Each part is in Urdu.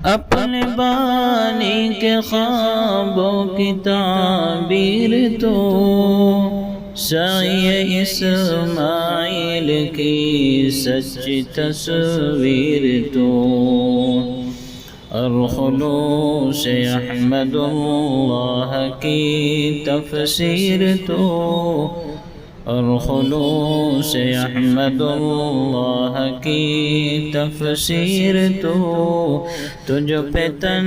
اپنے بانی کے خوابوں کی تعبیر تو، سعی اسماعیل کی سچی تصویر تو، اور خلوص احمد اللہ کی تفسیر تو، اور خلوص احمد اللہ کی تفسیر تو، تجھ پہ تن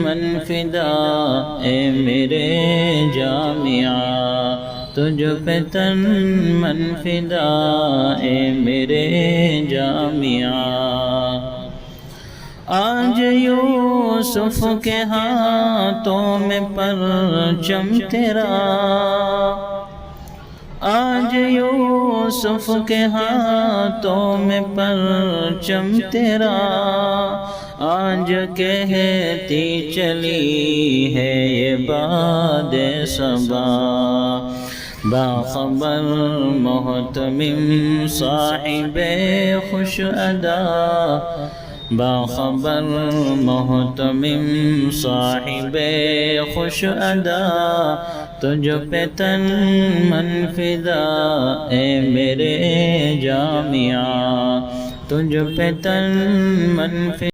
من فدا اے میرے جامعہ، تجھ پہ تن من فدا اے میرے جامعہ۔ آج یوسف کے ہاتھوں میں پرچم تیرا، آج یوسف کے ہاتھوں میں پرچم تیرا، آج کہتی چلی ہے یہ باد صبا، باخبر محتمم صاحب خوش ادا، باخبر محتمم صاحب خوش ادا، تجھ پہ تن من فدا اے میرے جامعہ، تجھ پہ تن من فدا۔